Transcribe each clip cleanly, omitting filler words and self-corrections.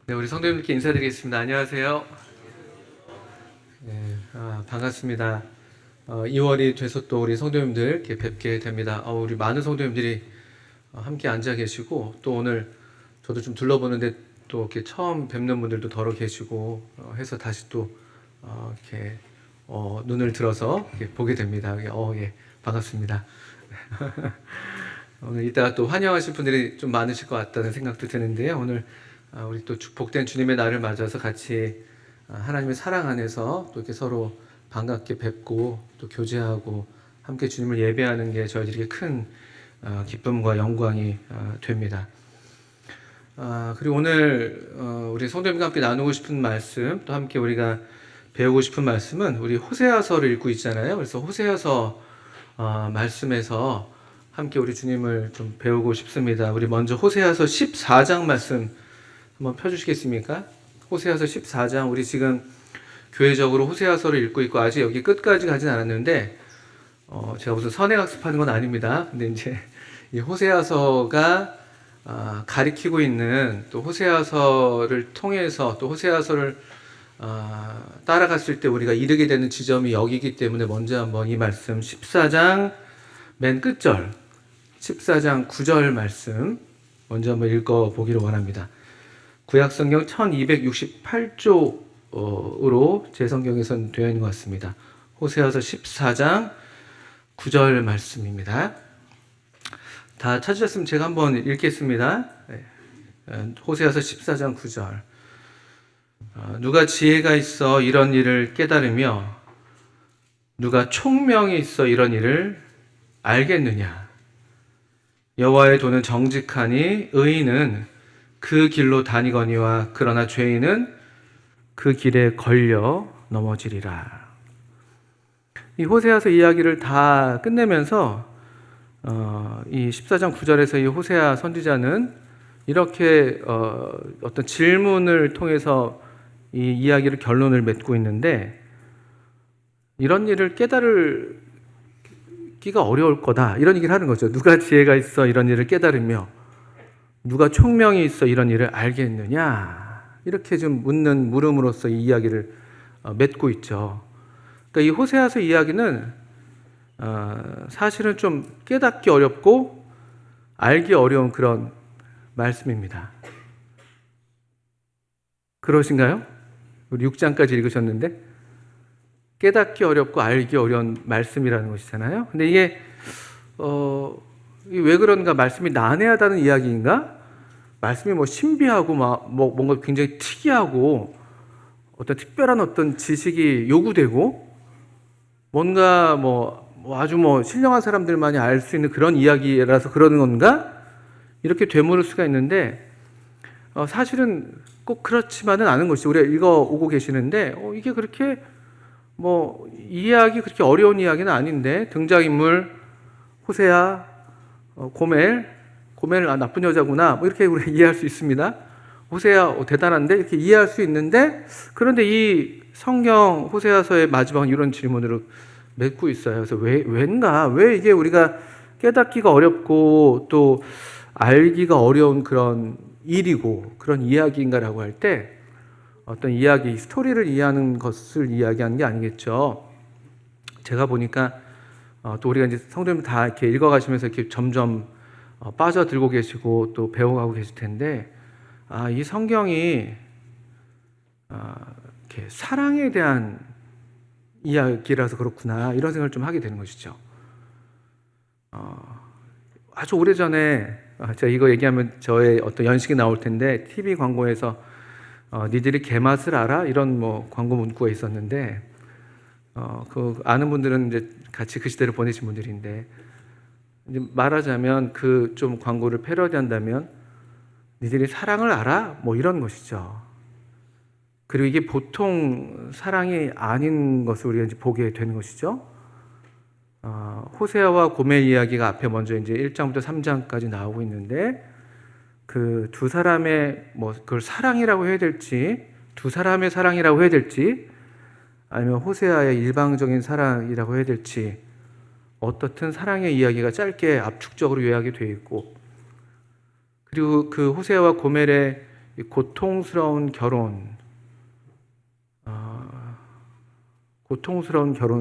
네, 우리 성도님들께 인사드리겠습니다. 안녕하세요. 네, 반갑습니다. 2월이 돼서 또 우리 성도님들 이렇게 뵙게 됩니다. 우리 많은 성도님들이 함께 앉아 계시고, 또 오늘 저도 좀 둘러보는데 또 이렇게 처음 뵙는 분들도 더러 계시고 해서 다시 또 이렇게 눈을 들어서 이렇게 보게 됩니다. 예, 반갑습니다. 오늘 이따가 또 환영하실 분들이 좀 많으실 것 같다는 생각도 드는데요. 오늘 우리 또 복된 주님의 날을 맞아서 같이 하나님의 사랑 안에서 또 이렇게 서로 반갑게 뵙고 또 교제하고 함께 주님을 예배하는 게 저희들에게 큰 기쁨과 영광이 됩니다. 그리고 오늘 우리 성도님과 함께 나누고 싶은 말씀, 또 함께 우리가 배우고 싶은 말씀은 우리 호세아서를 읽고 있잖아요. 그래서 호세아서 말씀에서 함께 우리 주님을 좀 배우고 싶습니다. 우리 먼저 호세아서 14장 말씀 한번 펴주시겠습니까? 호세아서 14장, 우리 지금 교회적으로 호세아서를 읽고 있고 아직 여기 끝까지 가진 않았는데 제가 무슨 선행학습하는 건 아닙니다. 근데 이제 이 호세아서가 가리키고 있는, 또 호세아서를 통해서 또 호세아서를 따라갔을 때 우리가 이르게 되는 지점이 여기기 때문에 먼저 한번 이 말씀 14장 맨 끝절 14장 9절 말씀 먼저 한번 읽어보기를 원합니다. 구약성경 1268조로 제 성경에선 되어 있는 것 같습니다. 호세아서 14장 9절 말씀입니다. 다 찾으셨으면 제가 한번 읽겠습니다. 호세아서 14장 9절. 누가 지혜가 있어 이런 일을 깨달으며 누가 총명이 있어 이런 일을 알겠느냐. 여호와의 도는 정직하니 의인은 그 길로 다니거니와 그러나 죄인은 그 길에 걸려 넘어지리라. 이 호세아서 이야기를 다 끝내면서 이 14장 9절에서 이 호세아 선지자는 이렇게 어떤 질문을 통해서 이 이야기를 결론을 맺고 있는데, 이런 일을 깨달기가 어려울 거다 이런 얘기를 하는 거죠. 누가 지혜가 있어 이런 일을 깨달으며 누가 총명이 있어 이런 일을 알겠느냐, 이렇게 좀 묻는 물음으로써 이 이야기를 맺고 있죠. 그러니까 이 호세아서 이야기는 사실은 좀 깨닫기 어렵고 알기 어려운 그런 말씀입니다. 그러신가요? 우리 6장까지 읽으셨는데 깨닫기 어렵고 알기 어려운 말씀이라는 것이잖아요. 근데 이게 왜 그런가? 말씀이 난해하다는 이야기인가? 말씀이 뭐 신비하고 뭔가 굉장히 특이하고 어떤 특별한 어떤 지식이 요구되고 뭔가 아주 신령한 사람들만이 알 수 있는 그런 이야기라서 그러는 건가? 이렇게 되물을 수가 있는데 사실은 꼭 그렇지만은 않은 것이죠. 우리가 읽어오고 계시는데 이게 그렇게 이해하기 그렇게 어려운 이야기는 아닌데, 등장인물 호세아, 고멜 나쁜 여자구나 이렇게 우리가 이해할 수 있습니다. 호세아 대단한데 이렇게 이해할 수 있는데, 그런데 이 성경 호세아서의 마지막은 이런 질문으로 맺고 있어요. 그래서 왠가? 왜 이게 우리가 깨닫기가 어렵고 또 알기가 어려운 그런 일이고 그런 이야기인가라고 할 때 어떤 이야기, 스토리를 이해하는 것을 이야기하는 게 아니겠죠. 제가 보니까 또 우리가 이제 성도님 다 이렇게 읽어가시면서 이렇게 점점 빠져들고 계시고 또 배워가고 계실 텐데, 이 성경이 이렇게 사랑에 대한 이야기라서 그렇구나 이런 생각을 좀 하게 되는 것이죠. 아주 오래전에 제가 이거 얘기하면 저의 어떤 연식이 나올 텐데, TV 광고에서 니들이 개맛을 알아? 이런 광고 문구가 있었는데, 그 아는 분들은 이제 같이 그 시대를 보내신 분들인데, 이제 말하자면 그 좀 광고를 패러디한다면 니들이 사랑을 알아? 이런 것이죠. 그리고 이게 보통 사랑이 아닌 것을 우리가 이제 보게 되는 것이죠. 호세아와 고멜 이야기가 앞에 먼저 이제 1장부터 3장까지 나오고 있는데, 그 두 사람의 그걸 사랑이라고 해야 될지, 두 사람의 사랑이라고 해야 될지, 아니면 호세아의 일방적인 사랑이라고 해야 될지, 어떻든 사랑의 이야기가 짧게 압축적으로 요약이 되어 있고, 그리고 그 호세아와 고멜의 이 고통스러운 결혼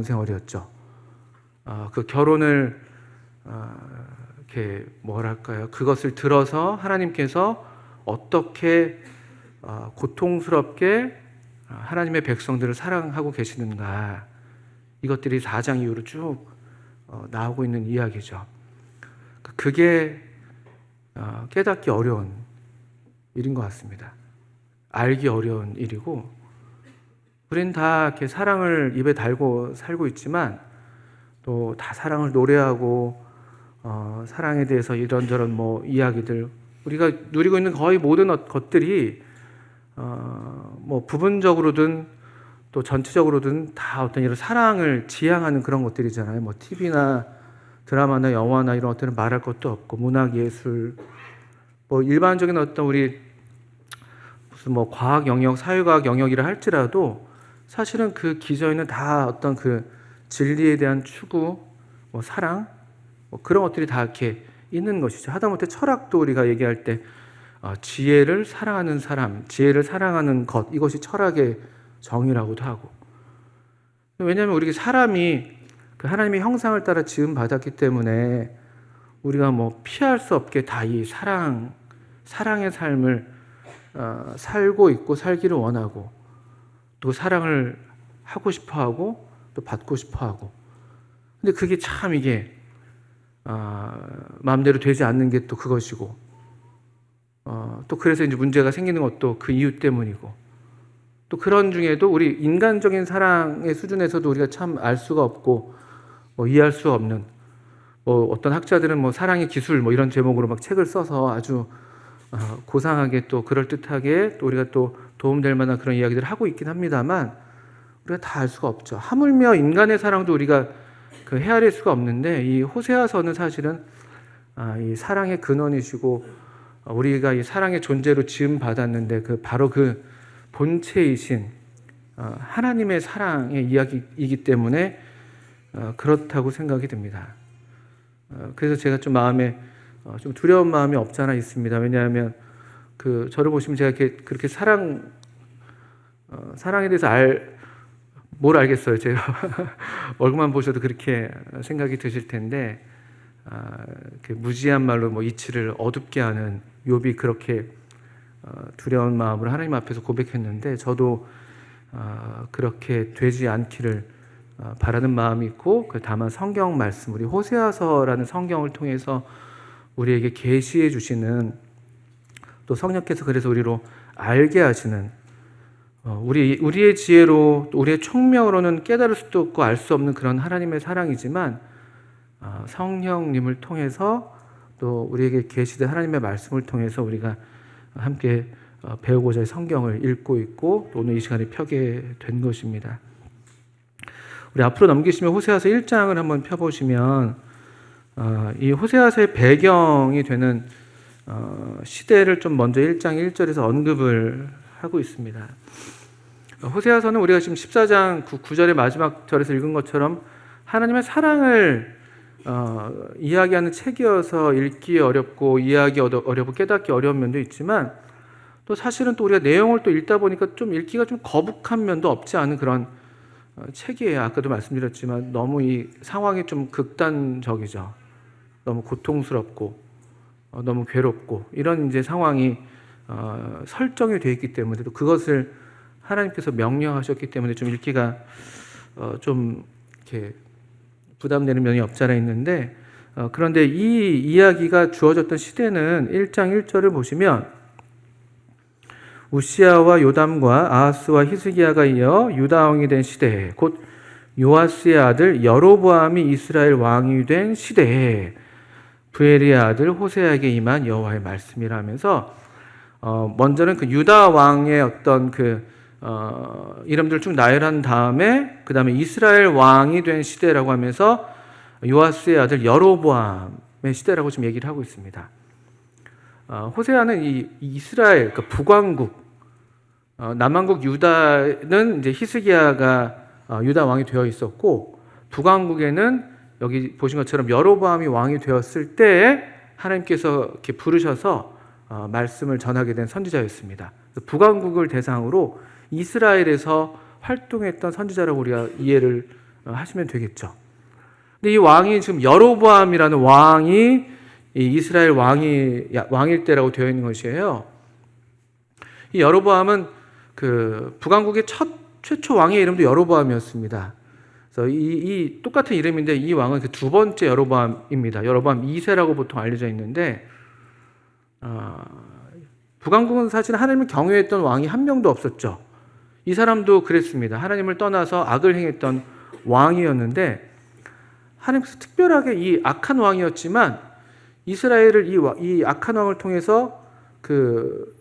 생활이었죠. 그 결혼을 이렇게 뭐랄까요? 그것을 들어서 하나님께서 어떻게 고통스럽게 하나님의 백성들을 사랑하고 계시는가, 이것들이 4장 이후로 쭉 나오고 있는 이야기죠. 그게 깨닫기 어려운 일인 것 같습니다. 알기 어려운 일이고, 우린 다 이렇게 사랑을 입에 달고 살고 있지만 또 다 사랑을 노래하고 사랑에 대해서 이런저런 뭐 이야기들, 우리가 누리고 있는 거의 모든 것들이 뭐 부분적으로든 또 전체적으로든 다 어떤 이런 사랑을 지향하는 그런 것들이잖아요. 뭐 TV나 드라마나 영화나 이런 것들은 말할 것도 없고, 문학, 예술, 뭐 일반적인 어떤 우리 무슨 뭐 과학 영역, 사회과학 영역이라 할지라도 사실은 그 기저에는 다 어떤 그 진리에 대한 추구, 뭐 사랑, 뭐 그런 것들이 다 이렇게 있는 것이죠. 하다못해 철학도 우리가 얘기할 때 지혜를 사랑하는 사람, 지혜를 사랑하는 것, 이것이 철학의 정의라고도 하고. 왜냐하면 우리 사람이 그 하나님의 형상을 따라 지음 받았기 때문에 우리가 뭐 피할 수 없게 다 이 사랑의 삶을 살고 있고 살기를 원하고, 또 사랑을 하고 싶어하고 또 받고 싶어하고. 근데 그게 참 이게 마음대로 되지 않는 게 또 그것이고, 또 그래서 이제 문제가 생기는 것도 그 이유 때문이고, 또 그런 중에도 우리 인간적인 사랑의 수준에서도 우리가 참 알 수가 없고 뭐 이해할 수 없는, 뭐 어떤 학자들은 뭐 사랑의 기술 뭐 이런 제목으로 막 책을 써서 아주 고상하게 또 그럴듯하게 또 우리가 또 도움될 만한 그런 이야기들을 하고 있긴 합니다만, 우리가 다 알 수가 없죠. 하물며 인간의 사랑도 우리가 그 헤아릴 수가 없는데, 이 호세아서는 사실은 이 사랑의 근원이시고 우리가 이 사랑의 존재로 지음 받았는데 그 바로 그 본체이신 하나님의 사랑의 이야기이기 때문에 그렇다고 생각이 듭니다. 그래서 제가 좀 마음에 좀 두려운 마음이 없지 않아 있습니다. 왜냐하면 그 저를 보시면 제가 그렇게 사랑에 대해서 뭘 알겠어요. 제가 얼굴만 보셔도 그렇게 생각이 드실 텐데, 무지한 말로 뭐 이치를 어둡게 하는 욥이 그렇게 두려운 마음으로 하나님 앞에서 고백했는데, 저도 그렇게 되지 않기를 바라는 마음이 있고, 다만 성경 말씀, 우리 호세아서라는 성경을 통해서 우리에게 계시해 주시는, 또 성령께서 그래서 우리로 알게 하시는, 우리의 지혜로 또 우리의 총명으로는 깨달을 수도 없고 알 수 없는 그런 하나님의 사랑이지만, 성령님을 통해서 또 우리에게 계시된 하나님의 말씀을 통해서 우리가 함께 배우고자 성경을 읽고 있고 또 오늘 이 시간에 펴게 된 것입니다. 우리 앞으로 넘기시면 호세아서 1장을 한번 펴보시면 이 호세아서의 배경이 되는 시대를 좀 먼저 1장 1절에서 언급을 하고 있습니다. 호세아서는 우리가 지금 14장 9절의 마지막 절에서 읽은 것처럼 하나님의 사랑을 이야기하는 책이어서 읽기 어렵고 이해하기 어렵고 깨닫기 어려운 면도 있지만, 또 사실은 또 우리가 내용을 또 읽다 보니까 좀 읽기가 좀 거북한 면도 없지 않은 그런 책이에요. 아까도 말씀드렸지만 너무 이 상황이 좀 극단적이죠. 너무 고통스럽고 너무 괴롭고 이런 이제 상황이 설정이 되어 있기 때문에, 또 그것을 하나님께서 명령하셨기 때문에 좀 읽기가 좀 이렇게 부담되는 면이 없지 않아 있는데, 그런데 이 이야기가 주어졌던 시대는 1장 1절을 보시면 우시야와 요담과 아하스와 히스기야가 이어 유다 왕이 된 시대에, 곧 요아스의 아들 여로보암이 이스라엘 왕이 된 시대에 브엘의 아들 호세아에게 임한 여호와의 말씀이라 하면서, 먼저는 그 유다 왕의 어떤 이름들을 쭉 나열한 다음에 그 다음에 이스라엘 왕이 된 시대라고 하면서 요아스의 아들 여로보암의 시대라고 지금 얘기를 하고 있습니다. 호세아는 이 이스라엘, 그러니까 북왕국, 남왕국 유다는 이제 히스기야가 유다 왕이 되어 있었고, 북왕국에는 여기 보신 것처럼 여로보암이 왕이 되었을 때에 하나님께서 이렇게 부르셔서 말씀을 전하게 된 선지자였습니다. 북왕국을 대상으로 이스라엘에서 활동했던 선지자라고 우리가 이해를 하시면 되겠죠. 근데 이 왕이 지금 여로보암이라는 왕이 이 이스라엘 왕일 때라고 되어 있는 것이에요. 이 여로보암은 그 북왕국의 최초 왕의 이름도 여로보암이었습니다. 그래서 이 똑같은 이름인데 이 왕은 그 두 번째 여로보암입니다. 여로보암 2세라고 보통 알려져 있는데 북왕국은 사실 하나님을 경외했던 왕이 한 명도 없었죠. 이 사람도 그랬습니다. 하나님을 떠나서 악을 행했던 왕이었는데 하나님께서 특별하게 이 악한 왕이었지만 이스라엘을 이 악한 왕을 통해서 그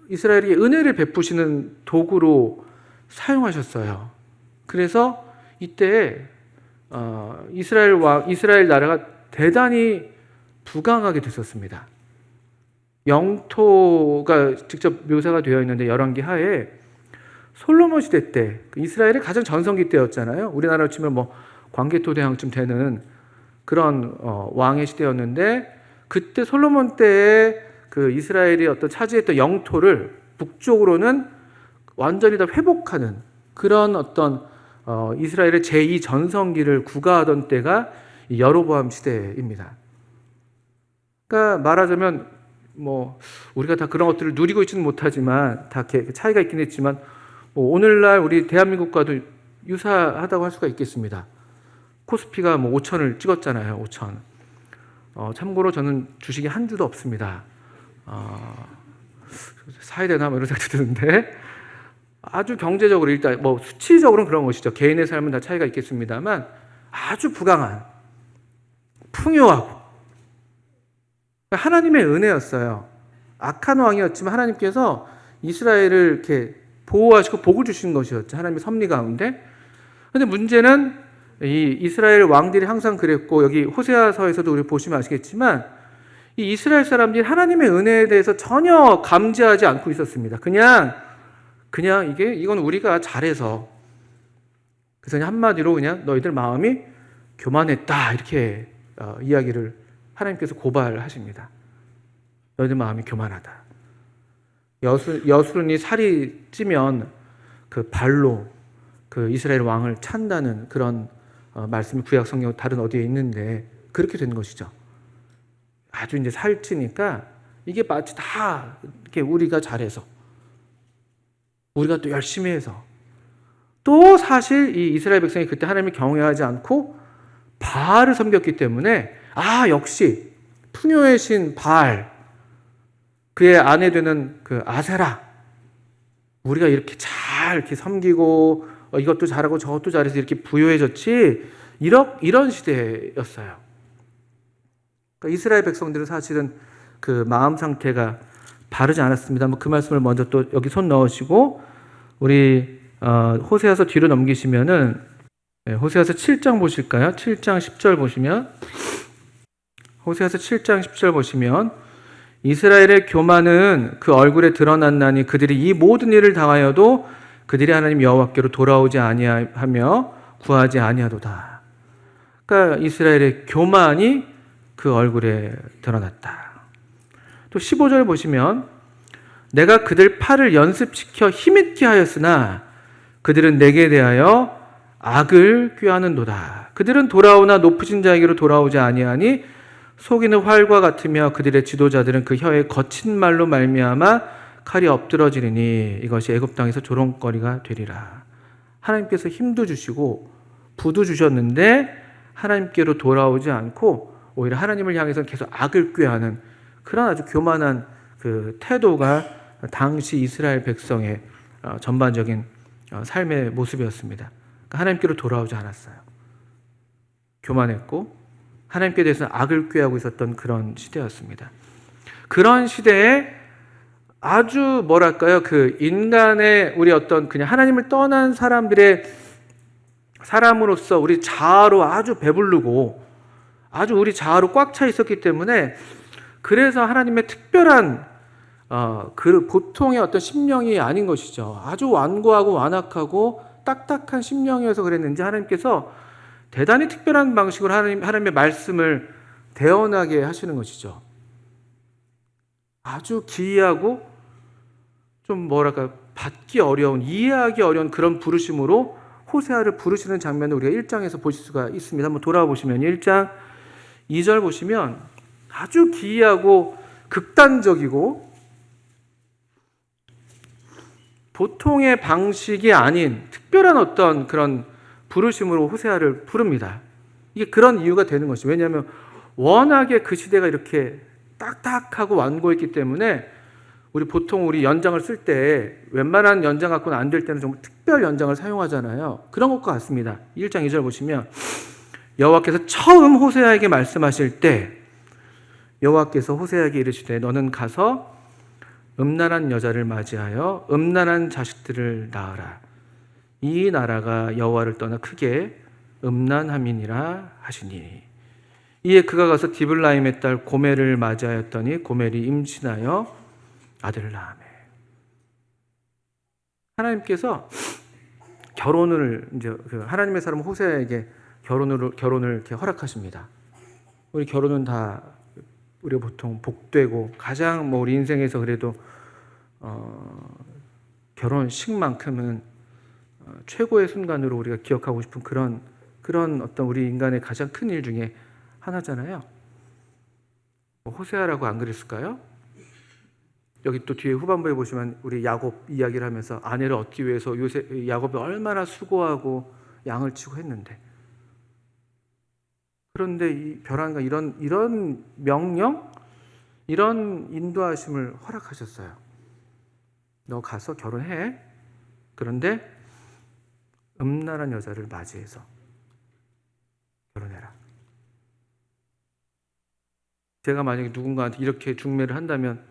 이스라엘에게 은혜를 베푸시는 도구로 사용하셨어요. 그래서 이때 이스라엘 나라가 대단히 부강하게 됐었습니다. 영토가 직접 묘사가 되어 있는데 열왕기 하에 솔로몬 시대 때 이스라엘의 가장 전성기 때였잖아요. 우리나라로 치면 뭐 광개토 대왕쯤 되는 그런 왕의 시대였는데 그때 솔로몬 때에 그 이스라엘이 어떤 차지했던 영토를 북쪽으로는 완전히 다 회복하는 그런 어떤 이스라엘의 제2 전성기를 구가하던 때가 여로보암 시대입니다. 그러니까 말하자면 뭐 우리가 다 그런 것들을 누리고 있지는 못하지만 다 차이가 있긴 했지만 뭐 오늘날 우리 대한민국과도 유사하다고 할 수가 있겠습니다. 코스피가 뭐 5천을 찍었잖아요. 5천. 참고로 저는 주식이 한 주도 없습니다. 사야 되나 뭐 이런 생각이 드는데 아주 경제적으로 일단 뭐 수치적으로는 그런 것이죠. 개인의 삶은 다 차이가 있겠습니다만 아주 부강한 풍요하고 하나님의 은혜였어요. 악한 왕이었지만 하나님께서 이스라엘을 이렇게 보호하시고 복을 주신 것이었죠. 하나님의 섭리 가운데. 그런데 문제는 이 이스라엘 왕들이 항상 그랬고 여기 호세아서에서도 우리 보시면 아시겠지만 이 이스라엘 사람들이 하나님의 은혜에 대해서 전혀 감지하지 않고 있었습니다. 그냥 이건 우리가 잘해서 그래서 그냥 한마디로 그냥 너희들 마음이 교만했다 이렇게 이야기를 하나님께서 고발하십니다. 너희들 마음이 교만하다. 여수론이 살이 찌면 그 발로 그 이스라엘 왕을 찬다는 그런 말씀이 구약 성경 다른 어디에 있는데 그렇게 된 것이죠. 아주 이제 살찌니까 이게 마치 다 이렇게 우리가 잘해서 우리가 또 열심히 해서 또 사실 이 이스라엘 백성이 그때 하나님을 경외하지 않고 바알을 섬겼기 때문에 역시 풍요의 신 바알 그의 아내 되는 그 아세라 우리가 이렇게 잘 이렇게 섬기고 이것도 잘하고 저것도 잘해서 이렇게 부유해졌지 이런 시대였어요. 그러니까 이스라엘 백성들은 사실은 그 마음 상태가 바르지 않았습니다. 그 말씀을 먼저 또 여기 손 넣으시고 우리 호세아서 뒤로 넘기시면은 호세아서 7장 보실까요? 7장 10절 보시면 호세아서 7장 10절 보시면 이스라엘의 교만은 그 얼굴에 드러났나니 그들이 이 모든 일을 당하여도 그들이 하나님 여호와께로 돌아오지 아니하며 구하지 아니하도다. 그러니까 이스라엘의 교만이 그 얼굴에 드러났다. 또 15절 보시면 내가 그들 팔을 연습시켜 힘있게 하였으나 그들은 내게 대하여 악을 꾀하는도다. 그들은 돌아오나 높으신 자에게로 돌아오지 아니하니 속이는 활과 같으며 그들의 지도자들은 그 혀에 거친 말로 말미암아 칼이 엎드러지리니 이것이 애굽 땅에서 조롱거리가 되리라. 하나님께서 힘도 주시고 부도 주셨는데 하나님께로 돌아오지 않고 오히려 하나님을 향해서 계속 악을 꾀하는 그런 아주 교만한 그 태도가 당시 이스라엘 백성의 전반적인 삶의 모습이었습니다. 그러니까 하나님께로 돌아오지 않았어요. 교만했고 하나님께 대해서 악을 꾀하고 있었던 그런 시대였습니다. 그런 시대에 아주 뭐랄까요, 그 인간의 우리 어떤 그냥 하나님을 떠난 사람으로서 우리 자아로 아주 배부르고 아주 우리 자아로 꽉 차 있었기 때문에 그래서 하나님의 특별한 그 보통의 어떤 심령이 아닌 것이죠. 아주 완고하고 완악하고 딱딱한 심령이어서 그랬는지 하나님께서 대단히 특별한 방식으로 하나님의 말씀을 대언하게 하시는 것이죠. 아주 기이하고 좀 뭐랄까 받기 어려운, 이해하기 어려운 그런 부르심으로 호세아를 부르시는 장면을 우리가 1장에서 보실 수가 있습니다. 한번 돌아보시면 1장 2절 보시면 아주 기이하고 극단적이고 보통의 방식이 아닌 특별한 어떤 그런 부르심으로 호세아를 부릅니다. 이게 그런 이유가 되는 것이, 왜냐하면 워낙에 그 시대가 이렇게 딱딱하고 완고했기 때문에 우리 연장을 쓸 때 웬만한 연장 갖고는 안 될 때는 좀 특별 연장을 사용하잖아요. 그런 것과 같습니다. 1장 2절 보시면 여호와께서 처음 호세아에게 말씀하실 때 여호와께서 호세아에게 이르시되 너는 가서 음란한 여자를 맞이하여 음란한 자식들을 낳으라. 이 나라가 여호와를 떠나 크게 음란함이니라 하시니. 이에 그가 가서 디블라임의 딸 고멜을 맞이하였더니 고멜이 임신하여 아들을 낳으매. 하나님께서 결혼을 이제 하나님의 사람 호세아에게 결혼을 이렇게 허락하십니다. 우리 결혼은 다 우리가 보통 복되고 가장 우리 인생에서 그래도 결혼식만큼은 최고의 순간으로 우리가 기억하고 싶은 그런 어떤 우리 인간의 가장 큰 일 중에 하나잖아요. 호세아라고 안 그랬을까요? 여기 또 뒤에 후반부에 보시면 우리 야곱 이야기를 하면서 아내를 얻기 위해서 야곱이 얼마나 수고하고 양을 치고 했는데, 그런데 이 벼랑과 이런 명령, 이런 인도하심을 허락하셨어요. 너 가서 결혼해. 그런데 음란한 여자를 맞이해서 결혼해라. 제가 만약에 누군가한테 이렇게 중매를 한다면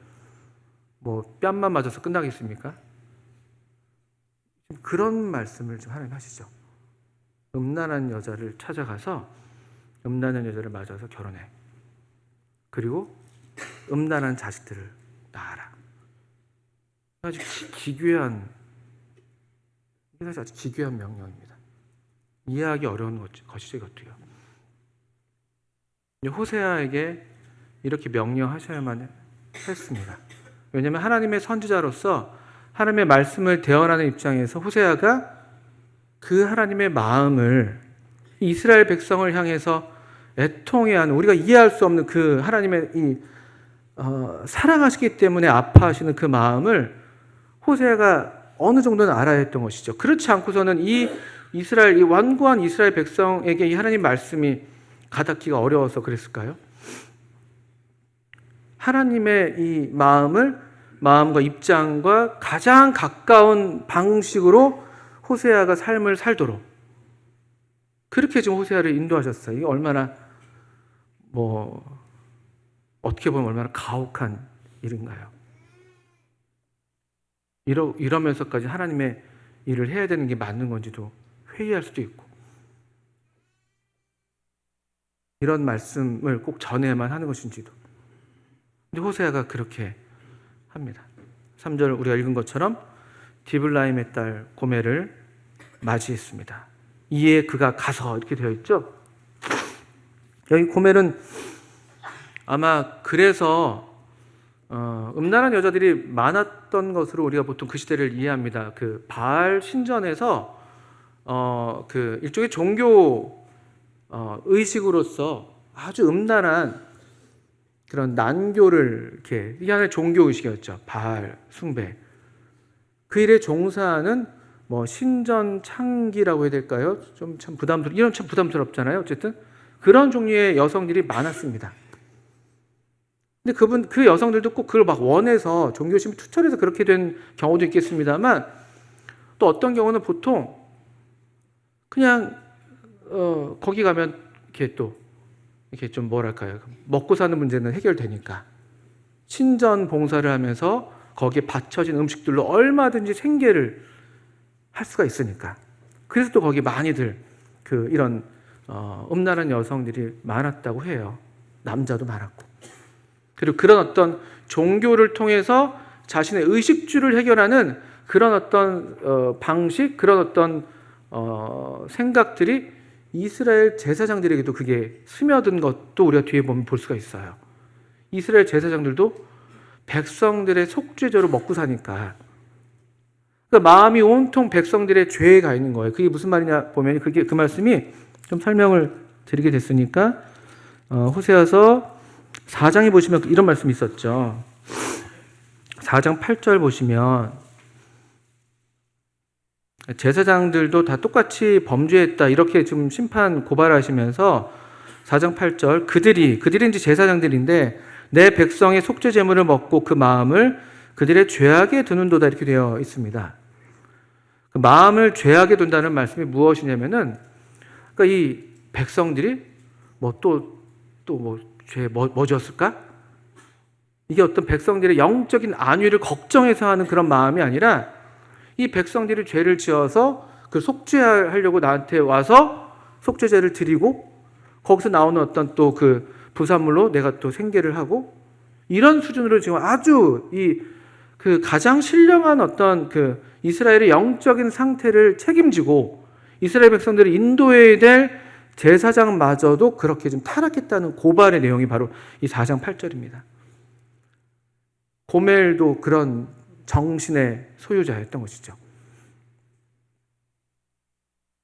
뭐 뺨만 맞아서 끝나겠습니까? 그런 말씀을 좀 하나님 하시죠. 음란한 여자를 찾아가서 음란한 여자를 맞아서 결혼해. 그리고 음란한 자식들을 낳아라. 아주 기괴한, 이게 사실 아주 기괴한 명령입니다. 이해하기 어려운 것이죠, 이것도요. 호세아에게 이렇게 명령하셔야만 했습니다. 왜냐하면 하나님의 선지자로서 하나님의 말씀을 대언하는 입장에서 호세아가 그 하나님의 마음을 이스라엘 백성을 향해서 애통해하는, 우리가 이해할 수 없는 그 하나님의 사랑하시기 때문에 아파하시는 그 마음을 호세아가 어느 정도는 알아야 했던 것이죠. 그렇지 않고서는 이 완고한 이스라엘 백성에게 이 하나님 말씀이 가닿기가 어려워서 그랬을까요? 하나님의 이 마음과 입장과 가장 가까운 방식으로 호세아가 삶을 살도록 그렇게 좀 호세아를 인도하셨어요. 이게 얼마나 어떻게 보면 얼마나 가혹한 일인가요? 이러면서까지 하나님의 일을 해야 되는 게 맞는 건지도 회의할 수도 있고, 이런 말씀을 꼭 전해야만 하는 것인지도. 근데 호세아가 그렇게 합니다. 3절 우리가 읽은 것처럼 디블라임의 딸 고멜을 맞이했습니다. 이에 그가 가서, 이렇게 되어 있죠. 여기 고멜은 아마 그래서 음란한 여자들이 많았던 것으로 우리가 보통 그 시대를 이해합니다. 그 바알 신전에서 그 일종의 종교 의식으로서 아주 음란한 그런 난교를 이렇게, 이게 하나의 종교 의식이었죠. 바알 숭배. 그 일에 종사하는 신전 창기라고 해야 될까요? 참 부담스럽잖아요. 어쨌든 그런 종류의 여성들이 많았습니다. 근데 그 여성들도 꼭 그걸 막 원해서 종교심이 투철해서 그렇게 된 경우도 있겠습니다만, 또 어떤 경우는 보통 그냥 거기 가면 이렇게 좀 뭐랄까요, 먹고 사는 문제는 해결되니까 신전 봉사를 하면서 거기에 받쳐진 음식들로 얼마든지 생계를 할 수가 있으니까, 그래서 또 거기 많이들 이런 음란한 여성들이 많았다고 해요. 남자도 많았고. 그리고 그런 어떤 종교를 통해서 자신의 의식주를 해결하는 그런 어떤 방식, 그런 어떤 생각들이 이스라엘 제사장들에게도 그게 스며든 것도 우리가 뒤에 보면 볼 수가 있어요. 이스라엘 제사장들도 백성들의 속죄제로 먹고 사니까. 그러니까 마음이 온통 백성들의 죄에 가 있는 거예요. 그게 무슨 말이냐 보면 그 말씀이 좀 설명을 드리게 됐으니까 호세아서 4장에 보시면 이런 말씀이 있었죠. 4장 8절 보시면 제사장들도 다 똑같이 범죄했다 이렇게 지금 심판 고발하시면서 4장 8절 그들이 이제 제사장들인데 내 백성의 속죄 제물을 먹고 그 마음을 그들의 죄악에 두는도다 이렇게 되어 있습니다. 그 마음을 죄악에 둔다는 말씀이 무엇이냐면은 그러니까 이 백성들이 죄 뭐 지었을까? 이게 어떤 백성들의 영적인 안위를 걱정해서 하는 그런 마음이 아니라 이 백성들이 죄를 지어서 그 속죄하려고 나한테 와서 속죄제를 드리고 거기서 나오는 어떤 또 그 부산물로 내가 또 생계를 하고 이런 수준으로 지금 아주 그 가장 신령한 어떤 그 이스라엘의 영적인 상태를 책임지고 이스라엘 백성들을 인도해야 될 제사장마저도 그렇게 좀 타락했다는 고발의 내용이 바로 이 4장 8절입니다. 고멜도 그런 정신의 소유자였던 것이죠.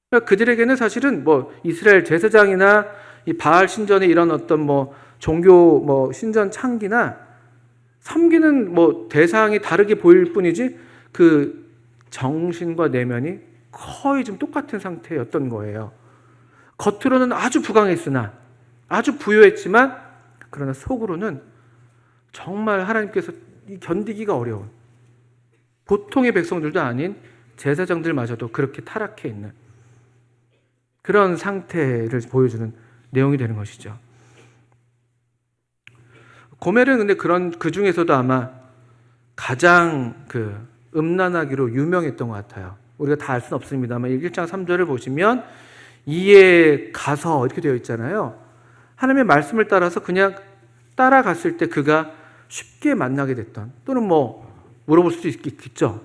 그러니까 그들에게는 사실은 이스라엘 제사장이나 이 바알 신전의 이런 어떤 종교 신전 창기나 섬기는 대상이 다르게 보일 뿐이지 그 정신과 내면이 거의 좀 똑같은 상태였던 거예요. 겉으로는 아주 부강했으나 아주 부유했지만 그러나 속으로는 정말 하나님께서 견디기가 어려운 보통의 백성들도 아닌 제사장들마저도 그렇게 타락해 있는 그런 상태를 보여주는 내용이 되는 것이죠. 고멜은 근데 그 중에서도 아마 가장 음란하기로 유명했던 것 같아요. 우리가 다 알 수는 없습니다만 1장 3절을 보시면 이에 가서 이렇게 되어 있잖아요. 하나님의 말씀을 따라서 그냥 따라갔을 때 그가 쉽게 만나게 됐던 또는 물어볼 수도 있겠죠.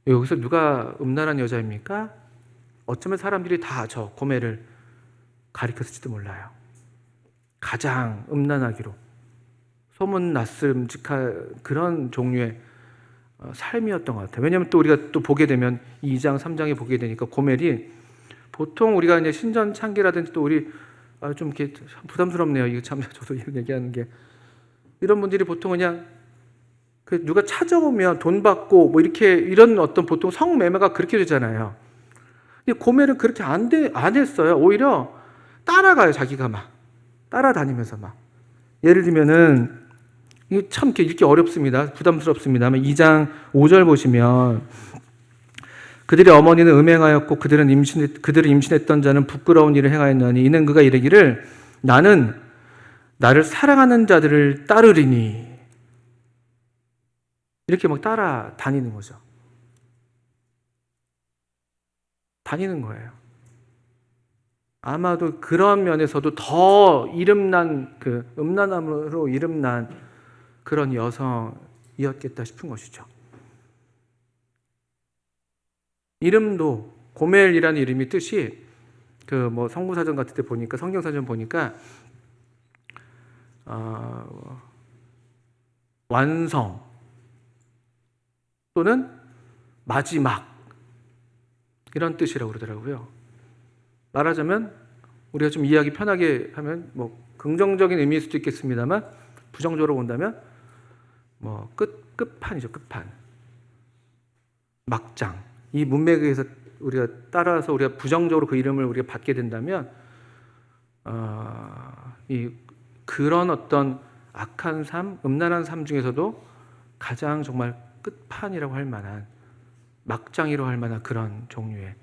여기서 누가 음란한 여자입니까? 어쩌면 사람들이 다 저 고멜을 가리켰을지도 몰라요. 가장 음란하기로 소문났음직한 그런 종류의 삶이었던 것 같아요. 왜냐하면 또 우리가 또 보게 되면 2장, 3장에 보게 되니까 고멜이 보통 우리가 이제 신전 창기라든지 또 우리 좀 이렇게 부담스럽네요. 이거 참 저도 이런 얘기하는 게 이런 분들이 보통 그냥 누가 찾아오면 돈 받고 이렇게 이런 어떤 보통 성매매가 그렇게 되잖아요. 근데 고멜은 그렇게 안 했어요. 오히려 따라가요. 자기가 따라다니면서 예를 들면은 이게 참 읽기 어렵습니다. 부담스럽습니다만 2장 5절 보시면 그들의 어머니는 음행하였고 그들을 임신했던 자는 부끄러운 일을 행하였나니 이는 그가 이르기를 나는 나를 사랑하는 자들을 따르리니 이렇게 따라다니는 거죠. 다니는 거예요. 아마도 그런 면에서도 더 이름난 음란함으로 이름난 그런 여성이었겠다 싶은 것이죠. 이름도 고멜이라는 이름이 뜻이 성구사전 같은 데 보니까 성경사전 보니까 완성 또는 마지막 이런 뜻이라고 그러더라고요. 말하자면 우리가 좀 이해하기 편하게 하면 긍정적인 의미일 수도 있겠습니다만 부정적으로 본다면 끝판이죠. 끝판. 막장. 이 문맥에 의해서 우리가 따라서 우리가 부정적으로 그 이름을 우리가 받게 된다면 그런 어떤 악한 삶, 음란한 삶 중에서도 가장 정말 끝판이라고 할 만한 막장이라고 할 만한 그런 종류의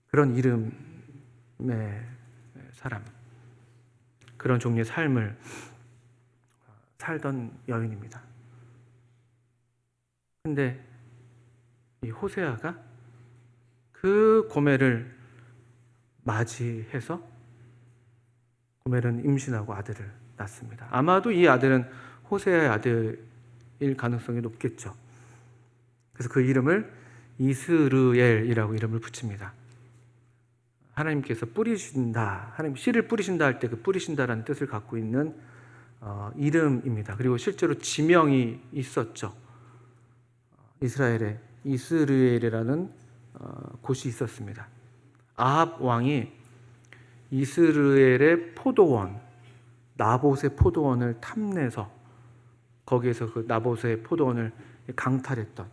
그런 이름의 사람, 그런 종류의 삶을 살던 여인입니다. 근데 이 호세아가 그 고멜을 맞이해서 고멜은 임신하고 아들을 낳습니다. 아마도 이 아들은 호세아의 아들일 가능성이 높겠죠. 그래서 그 이름을 이스르엘이라고 이름을 붙입니다. 하나님께서 뿌리신다, 하나님 씨를 뿌리신다 할 때 그 뿌리신다라는 뜻을 갖고 있는 이름입니다. 그리고 실제로 지명이 있었죠. 이스르엘이라는 곳이 있었습니다. 아합 왕이 이스라엘의 포도원, 나봇의 포도원을 탐내서 거기에서 그 나봇의 포도원을 강탈했던.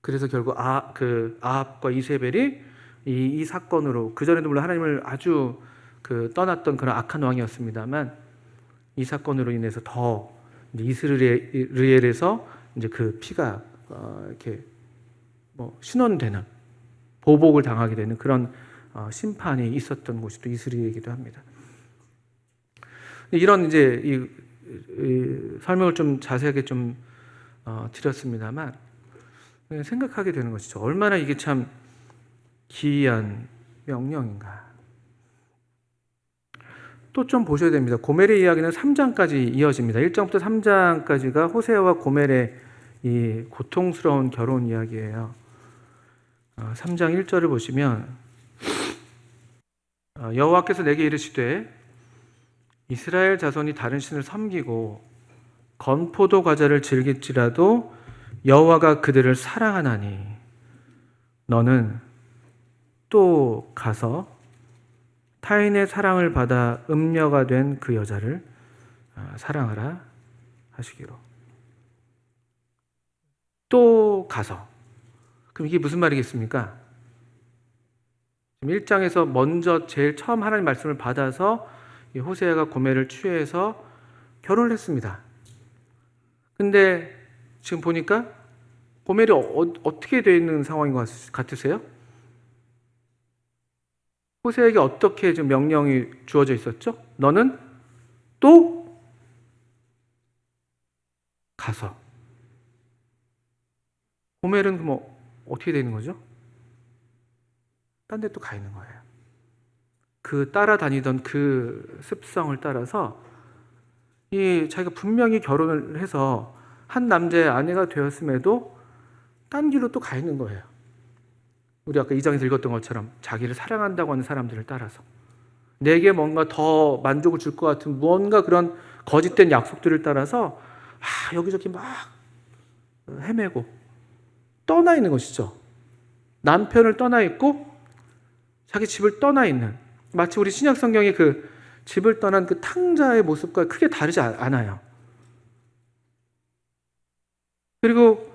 그래서 결국 아합과 이세벨이 이 사건으로, 그 전에도 물론 하나님을 아주 떠났던 그런 악한 왕이었습니다만, 이 사건으로 인해서 더 이스라엘에서 이제 그 피가 이렇게 신원되는, 보복을 당하게 되는 그런 심판이 있었던 곳이 또 이스라엘이기도 합니다. 이런 이제 이 설명을 좀 자세하게 좀 드렸습니다만, 생각하게 되는 것이죠. 얼마나 이게 참 기이한 명령인가. 또 좀 보셔야 됩니다. 고멜의 이야기는 3장까지 이어집니다. 1장부터 3장까지가 호세아와 고멜의 이 고통스러운 결혼 이야기예요. 3장 1절을 보시면, 여호와께서 내게 이르시되 이스라엘 자손이 다른 신을 섬기고 건포도 과자를 즐길지라도 여호와가 그들을 사랑하나니 너는 또 가서 타인의 사랑을 받아 음녀가 된 그 여자를 사랑하라 하시기로. 또 가서. 그럼 이게 무슨 말이겠습니까? 지금 1장에서 먼저 제일 처음 하나님 말씀을 받아서 이 호세아가 고멜을 취해서 결혼을 했습니다. 근데 지금 보니까 고멜이 어떻게 되어 있는 상황인 것 같으세요? 호세아에게 어떻게 지금 명령이 주어져 있었죠? 너는 또 가서. 고멜은 뭐 어떻게 되는 거죠? 딴 데 또 가 있는 거예요. 그 따라다니던 그 습성을 따라서 자기가 분명히 결혼을 해서 한 남자의 아내가 되었음에도 딴 길로 또 가 있는 거예요. 우리 아까 2장에서 읽었던 것처럼 자기를 사랑한다고 하는 사람들을 따라서 내게 뭔가 더 만족을 줄 것 같은 무언가 그런 거짓된 약속들을 따라서 여기저기 막 헤매고 떠나 있는 것이죠. 남편을 떠나 있고 자기 집을 떠나 있는, 마치 우리 신약 성경의 그 집을 떠난 그 탕자의 모습과 크게 다르지 않아요. 그리고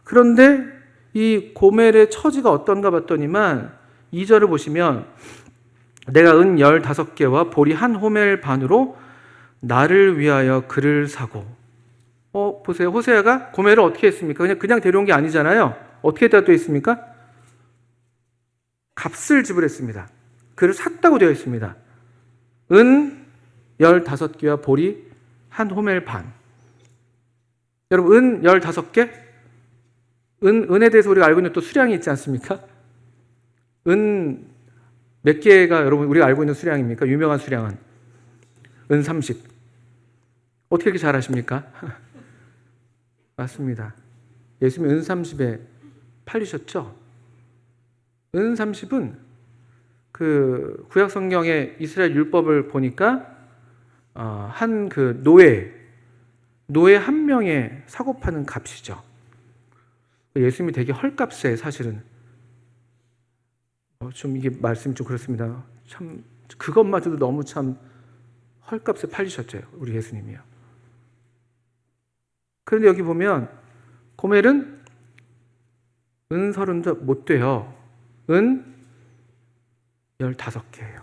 그런데 이 고멜의 처지가 어떤가 봤더니만 2절을 보시면 내가 은 15개와 보리 한 호멜 반으로 나를 위하여 그를 사고. 보세요. 호세아가 고멜을 어떻게 했습니까? 그냥 데려온 게 아니잖아요. 어떻게 되어 있습니까? 값을 지불했습니다. 그를 샀다고 되어 있습니다. 은 15개와 보리 한 호멜 반. 여러분, 은 15개? 은에 대해서 우리가 알고 있는 또 수량이 있지 않습니까? 은 몇 개가 여러분 우리가 알고 있는 수량입니까? 유명한 수량은 은 30. 어떻게 이렇게 잘 아십니까? 맞습니다. 예수님이 은 30에 팔리셨죠? 은 30은 그 구약 성경의 이스라엘 율법을 보니까 한 그 노예 한 명에 사고 파는 값이죠. 예수님이 되게 헐값에 사실은 좀 이게 말씀이 좀 그렇습니다. 참 그것마저도 너무 참 헐값에 팔리셨죠, 우리 예수님이요. 그런데 여기 보면 고멜은 은 30도 못 돼요. 은 15개예요.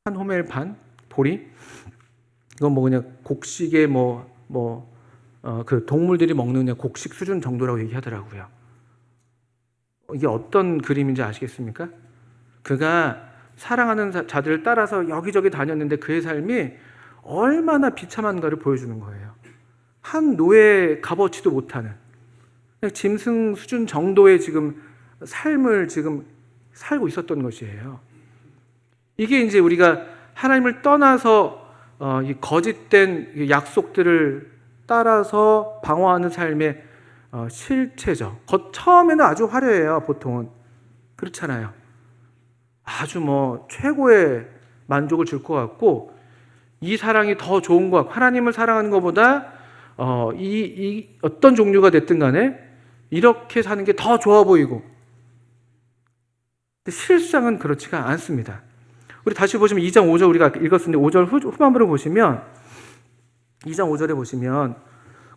한 호멜 반 보리. 이건 뭐 그냥 곡식의 그 동물들이 먹는 그냥 곡식 수준 정도라고 얘기하더라고요. 이게 어떤 그림인지 아시겠습니까? 그가 사랑하는 자들을 따라서 여기저기 다녔는데 그의 삶이 얼마나 비참한가를 보여주는 거예요. 한 노예 값어치도 못하는 그냥 짐승 수준 정도의 지금 삶을 지금 살고 있었던 것이에요. 이게 이제 우리가 하나님을 떠나서 이 거짓된 약속들을 따라서 방어하는 삶의 실체죠. 처음에는 아주 화려해요. 보통은 그렇잖아요. 아주 최고의 만족을 줄 것 같고, 이 사랑이 더 좋은 것 같고, 하나님을 사랑하는 것보다 이 어떤 종류가 됐든 간에 이렇게 사는 게 더 좋아 보이고, 근데 실상은 그렇지가 않습니다. 우리 다시 보시면 2장 5절 우리가 읽었는데 5절 후반부를 보시면 2장 5절에 보시면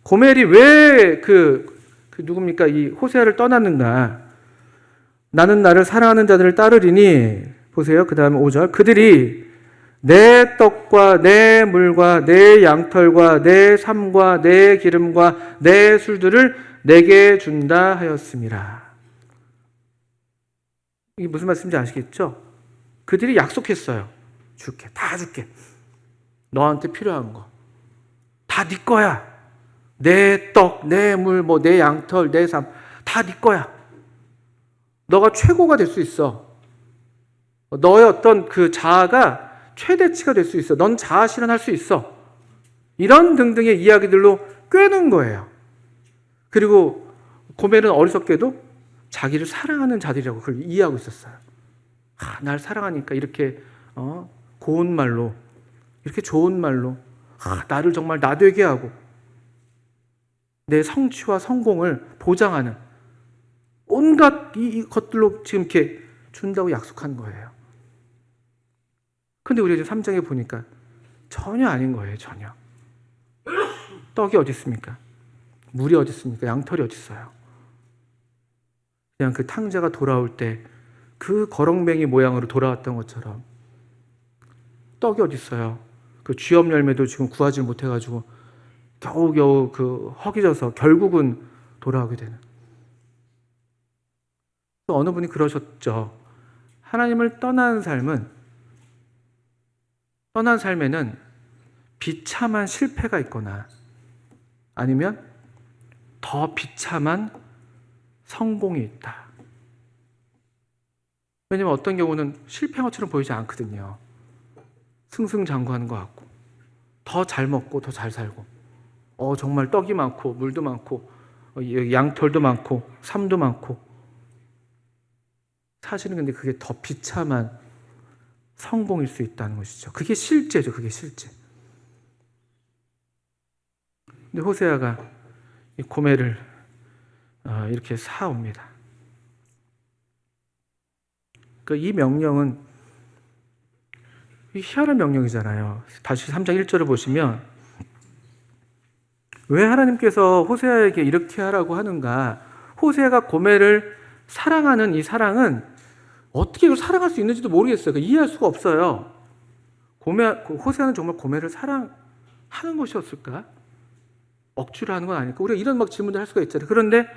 고멜이 왜 누굽니까? 이 호세아를 떠났는가? 나는 나를 사랑하는 자들을 따르리니, 보세요. 그 다음에 5절. 그들이 내 떡과 내 물과 내 양털과 내 삶과 내 기름과 내 술들을 내게 준다 하였습니다. 이게 무슨 말씀인지 아시겠죠? 그들이 약속했어요. 줄게. 다 줄게. 너한테 필요한 거. 다 네 거야. 내 떡, 내 물, 내 양털, 내 삶. 다 네 거야. 너가 최고가 될 수 있어. 너의 어떤 그 자아가 최대치가 될 수 있어. 넌 자아 실현할 수 있어. 이런 등등의 이야기들로 꿰는 거예요. 그리고 고멜은 어리석게도 자기를 사랑하는 자들이라고 그걸 이해하고 있었어요. 날 사랑하니까 이렇게 고운 말로, 이렇게 좋은 말로 나를 정말 나되게 하고 내 성취와 성공을 보장하는 온갖 이 것들로 지금 이렇게 준다고 약속한 거예요. 근데 우리가 지금 3장에 보니까 전혀 아닌 거예요. 전혀. 떡이 어디 있습니까? 물이 어디 있습니까? 양털이 어디 있어요? 그냥 그 탕자가 돌아올 때 그 거렁뱅이 모양으로 돌아왔던 것처럼 떡이 어디 있어요? 그 쥐업 열매도 지금 구하지 못해가지고 겨우겨우 그 허기져서 결국은 돌아오게 되는. 또 어느 분이 그러셨죠. 하나님을 떠난 삶에는 비참한 실패가 있거나 아니면 더 비참한 성공이 있다. 왜냐면 어떤 경우는 실패한 것처럼 보이지 않거든요. 승승장구하는 것 같고 더 잘 먹고 더 잘 살고 정말 떡이 많고 물도 많고 양털도 많고 삶도 많고, 사실은 근데 그게 더 비참한 성공일 수 있다는 것이죠. 그게 실제죠. 그게 실제. 근데 호세아가 이 고멜을 이렇게 사옵니다. 이 명령은 희한한 명령이잖아요. 다시 3장 1절을 보시면 왜 하나님께서 호세아에게 이렇게 하라고 하는가? 호세아가 고멜을 사랑하는 이 사랑은 어떻게 사랑할 수 있는지도 모르겠어요. 이해할 수가 없어요. 호세아는 정말 고멜을 사랑하는 것이었을까? 억지로 하는 건 아닐까? 우리가 이런 질문들 할 수가 있잖아요. 그런데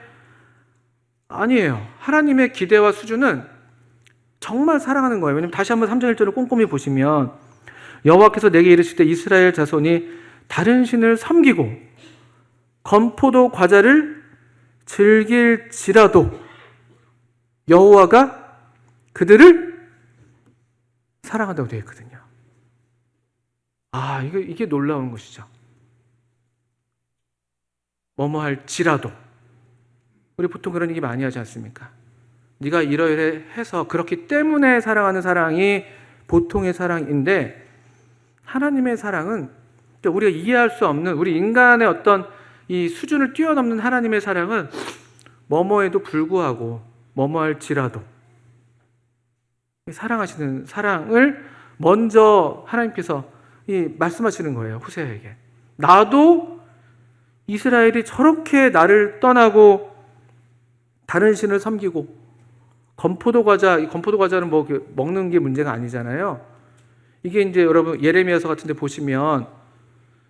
아니에요. 하나님의 기대와 수준은 정말 사랑하는 거예요. 왜냐하면 다시 한번 3장 1절을 꼼꼼히 보시면 여호와께서 내게 이르시되 이스라엘 자손이 다른 신을 섬기고 건포도 과자를 즐길지라도 여호와가 그들을 사랑한다고 되어 있거든요. 이게 놀라운 것이죠. 뭐뭐 할지라도. 우리 보통 그런 얘기 많이 하지 않습니까? 네가 이러이러 해서 그렇기 때문에 사랑하는 사랑이 보통의 사랑인데, 하나님의 사랑은 우리가 이해할 수 없는, 우리 인간의 어떤 이 수준을 뛰어넘는 하나님의 사랑은 뭐뭐에도 불구하고 뭐뭐 할지라도 사랑하시는 사랑을 먼저 하나님께서 말씀하시는 거예요. 호세아에게. 나도 이스라엘이 저렇게 나를 떠나고 다른 신을 섬기고 건포도 과자는 먹는 게 문제가 아니잖아요. 이게 이제 여러분 예레미야서 같은 데 보시면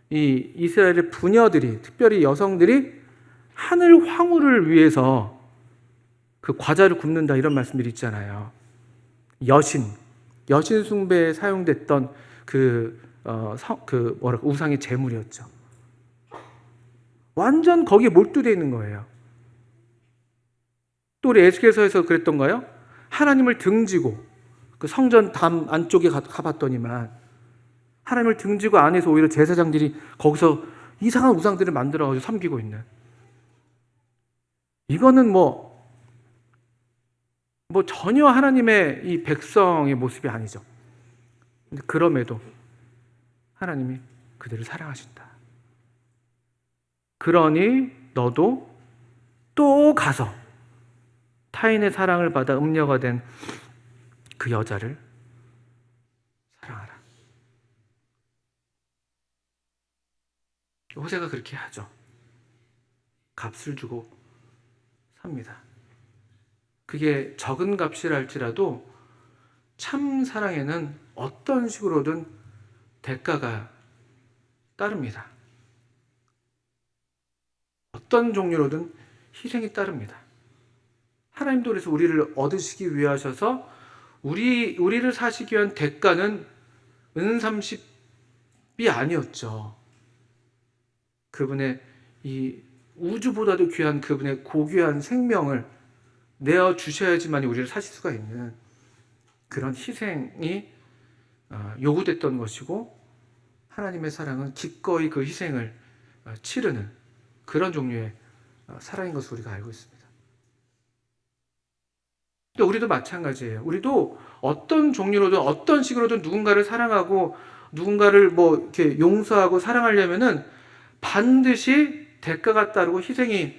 이 이스라엘의 부녀들이, 특별히 여성들이 하늘 황후를 위해서 그 과자를 굽는다, 이런 말씀들이 있잖아요. 여신 숭배에 사용됐던 우상의 제물이었죠. 완전 거기에 몰두되어 있는 거예요. 또 우리 에스겔서에서 그랬던가요? 하나님을 등지고 그 성전 담 안쪽에 가봤더니만 하나님을 등지고 안에서 오히려 제사장들이 거기서 이상한 우상들을 만들어가지고 섬기고 있는, 이거는 전혀 하나님의 이 백성의 모습이 아니죠. 근데 그럼에도 하나님이 그들을 사랑하신다. 그러니 너도 또 가서 타인의 사랑을 받아 음녀가 된 그 여자를 사랑하라. 호세가 그렇게 하죠. 값을 주고 삽니다. 그게 적은 값이랄지라도 참 사랑에는 어떤 식으로든 대가가 따릅니다. 어떤 종류로든 희생이 따릅니다. 하나님도 그래서 우리를 얻으시기 위해 하셔서 우리를 사시기 위한 대가는 은삼십이 아니었죠. 그분의 이 우주보다도 귀한 그분의 고귀한 생명을 내어 주셔야지만 우리를 사실 수가 있는 그런 희생이 요구됐던 것이고, 하나님의 사랑은 기꺼이 그 희생을 치르는 그런 종류의 사랑인 것을 우리가 알고 있습니다. 근데 우리도 마찬가지예요. 우리도 어떤 종류로든 어떤 식으로든 누군가를 사랑하고 누군가를 뭐 이렇게 용서하고 사랑하려면은 반드시 대가가 따르고 희생이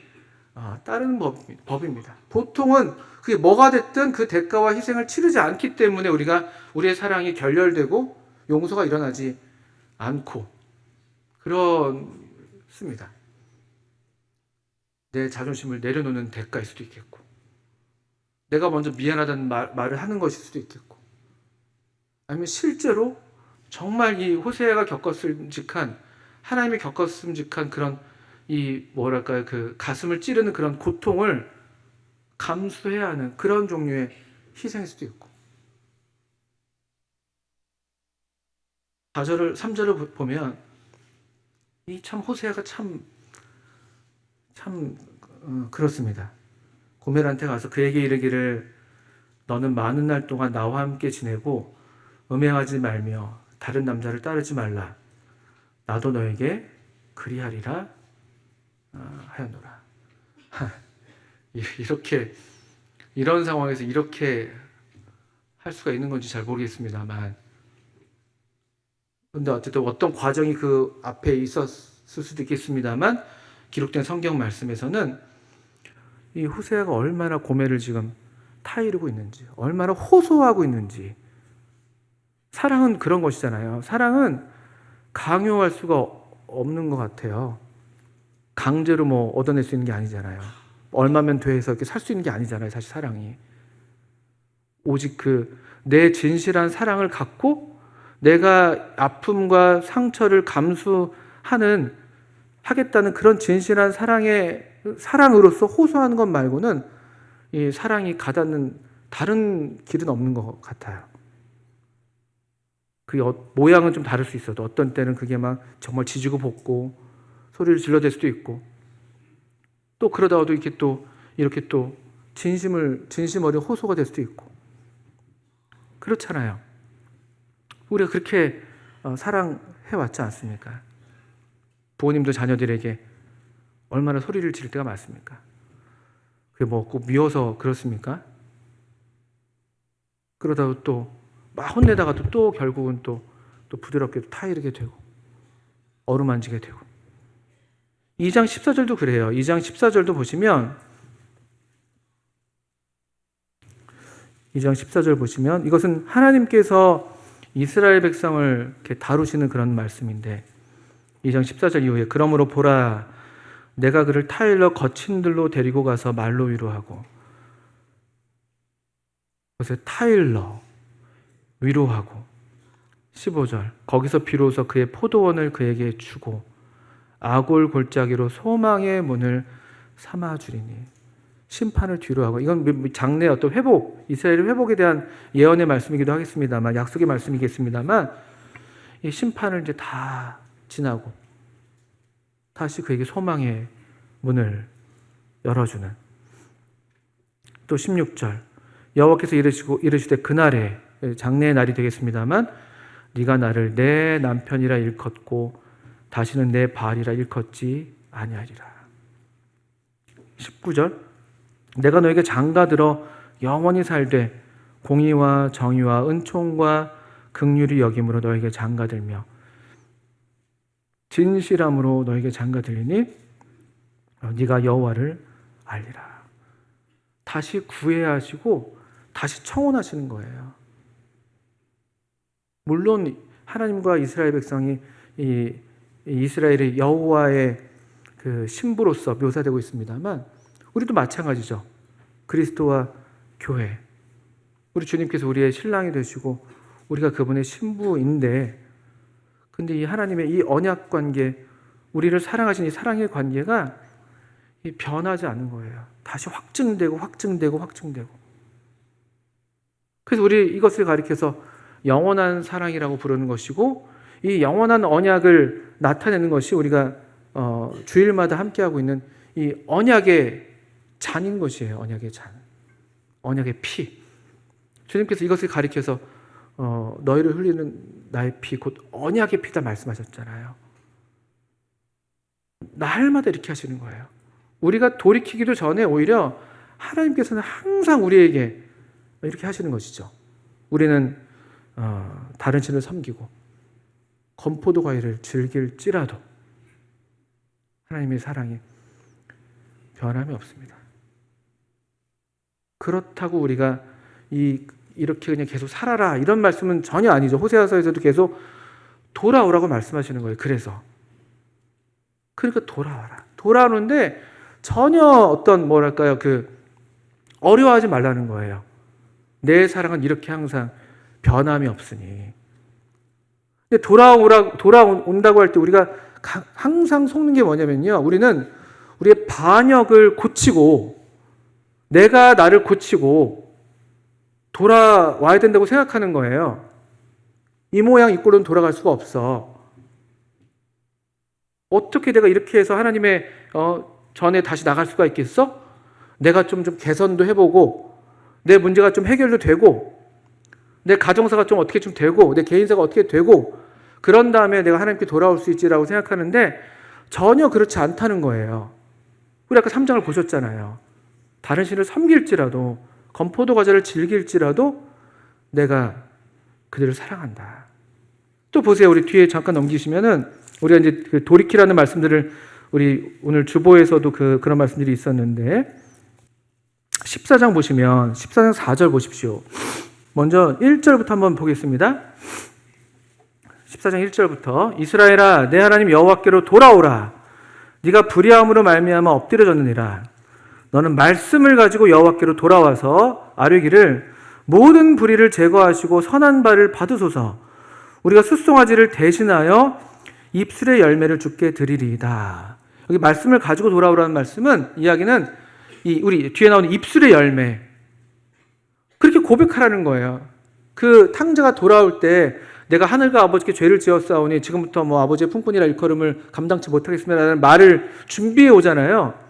따르는 법입니다. 보통은 그게 뭐가 됐든 그 대가와 희생을 치르지 않기 때문에 우리의 사랑이 결렬되고 용서가 일어나지 않고 그렇습니다. 내 자존심을 내려놓는 대가일 수도 있겠고, 내가 먼저 미안하다는 말을 하는 것일 수도 있겠고, 아니면 실제로 정말 이 호세아가 겪었음직한, 하나님이 겪었음직한 그런 그 가슴을 찌르는 그런 고통을 감수해야 하는 그런 종류의 희생일 수도 있고. 3절을 보면 이 참 호세아가 참 그렇습니다. 고멜한테 가서 그에게 이르기를 너는 많은 날 동안 나와 함께 지내고 음행하지 말며 다른 남자를 따르지 말라. 나도 너에게 그리하리라 하였노라. 이런 상황에서 이렇게 할 수가 있는 건지 잘 모르겠습니다만, 근데 어쨌든 어떤 과정이 그 앞에 있었을 수도 있겠습니다만, 기록된 성경 말씀에서는 이 호세아가 얼마나 고멜을 지금 타이르고 있는지, 얼마나 호소하고 있는지. 사랑은 그런 것이잖아요. 사랑은 강요할 수가 없는 것 같아요. 강제로 뭐 얻어낼 수 있는 게 아니잖아요. 얼마면 돼 해서 이렇게 살 수 있는 게 아니잖아요. 사실 사랑이. 오직 내 진실한 사랑을 갖고 내가 아픔과 상처를 하겠다는 그런 진실한 사랑으로서 호소하는 것 말고는 이 사랑이 가닿는 다른 길은 없는 것 같아요. 그 모양은 좀 다를 수 있어도 어떤 때는 그게 막 정말 지지고 볶고 소리를 질러댈 수도 있고, 또 그러다가도 이렇게 또 진심 어린 호소가 될 수도 있고 그렇잖아요. 우리가 그렇게 사랑해 왔지 않습니까? 부모님도 자녀들에게 얼마나 소리를 지를 때가 많습니까? 그게 뭐 꼭 미워서 그렇습니까? 그러다가 또 막 혼내다가도 또 결국은 또 부드럽게 타이르게 되고 어루만지게 되고. 2장 14절도 그래요. 2장 14절도 보시면 2장 14절 보시면 이것은 하나님께서 이스라엘 백성을 이렇게 다루시는 그런 말씀인데, 2장 14절 이후에 그러므로 보라 내가 그를 타일러 거친 들로 데리고 가서 말로 위로하고, 그래서 타일러 위로하고, 15절 거기서 비로소 그의 포도원을 그에게 주고 아골 골짜기로 소망의 문을 삼아주리니. 심판을 뒤로 하고, 이건 장래의 어떤 회복, 이스라엘의 회복에 대한 예언의 말씀이기도 하겠습니다만, 약속의 말씀이겠습니다만, 이 심판을 이제 다 지나고 다시 그에게 소망의 문을 열어주는. 또 16절 여호와께서 이르시되 그날에, 장래의 날이 되겠습니다만, 네가 나를 내 남편이라 일컫고 다시는 내 바알이라 일컫지 아니하리라. 19절 내가 너에게 장가들어 영원히 살되 공의와 정의와 은총과 긍휼히 여김으로 너에게 장가들며 진실함으로 너에게 장가들리니 네가 여호와를 알리라. 다시 구해야 하시고 다시 청혼하시는 거예요. 물론 하나님과 이스라엘 백성이 이 이스라엘의 여호와의 그 신부로서 묘사되고 있습니다만 우리도 마찬가지죠. 그리스도와 교회, 우리 주님께서 우리의 신랑이 되시고 우리가 그분의 신부인데, 근데 이 하나님의 이 언약 관계, 우리를 사랑하신 이 사랑의 관계가 변하지 않는 거예요. 다시 확증되고 확증되고 확증되고. 그래서 우리 이것을 가리켜서 영원한 사랑이라고 부르는 것이고, 이 영원한 언약을 나타내는 것이 우리가 주일마다 함께하고 있는 이 언약의 잔인 것이에요. 언약의 잔, 언약의 피. 주님께서 이것을 가리켜서 너희를 흘리는 나의 피 곧 언약의 피다 말씀하셨잖아요. 날마다 이렇게 하시는 거예요. 우리가 돌이키기도 전에 오히려 하나님께서는 항상 우리에게 이렇게 하시는 것이죠. 우리는 다른 신을 섬기고 건포도 과일을 즐길지라도 하나님의 사랑이 변함이 없습니다. 그렇다고 우리가 이렇게 그냥 계속 살아라 이런 말씀은 전혀 아니죠. 호세아서에서도 계속 돌아오라고 말씀하시는 거예요. 그러니까 돌아와라. 돌아오는데 전혀 어떤 뭐랄까요, 어려워하지 말라는 거예요. 내 사랑은 이렇게 항상 변함이 없으니. 근데 돌아온다고 할 때 우리가 항상 속는 게 뭐냐면요, 우리는 우리의 반역을 고치고 내가 나를 고치고 돌아와야 된다고 생각하는 거예요. 이 모양 이 꼴은 돌아갈 수가 없어. 어떻게 내가 이렇게 해서 하나님의 전에 다시 나갈 수가 있겠어? 내가 좀 개선도 해보고 내 문제가 좀 해결도 되고 내 가정사가 좀 어떻게 좀 되고 내 개인사가 어떻게 되고 그런 다음에 내가 하나님께 돌아올 수 있지라고 생각하는데 전혀 그렇지 않다는 거예요. 우리 아까 3장을 보셨잖아요. 다른 신을 섬길지라도 건포도 과자를 즐길지라도 내가 그들을 사랑한다. 또 보세요. 우리 뒤에 잠깐 넘기시면은 우리가 이제 그 돌이키라는 말씀들을 우리 오늘 주보에서도 그런 말씀들이 있었는데 14장 보시면 14장 4절 보십시오. 먼저 1절부터 한번 보겠습니다. 14장 1절부터 이스라엘아 내 하나님 여호와께로 돌아오라. 네가 불의함으로 말미암아 엎드려졌느니라. 너는 말씀을 가지고 여호와께로 돌아와서 아뢰기를 모든 불의를 제거하시고 선한 바를 받으소서. 우리가 숫송아지를 대신하여 입술의 열매를 주께 드리리이다. 여기 말씀을 가지고 돌아오라는 말씀은 이야기는 우리 뒤에 나오는 입술의 열매, 그렇게 고백하라는 거예요. 그 탕자가 돌아올 때 내가 하늘과 아버지께 죄를 지었사오니 지금부터 뭐 아버지의 품꾼이라 일컬음을 감당치 못하겠습니다라는 말을 준비해 오잖아요.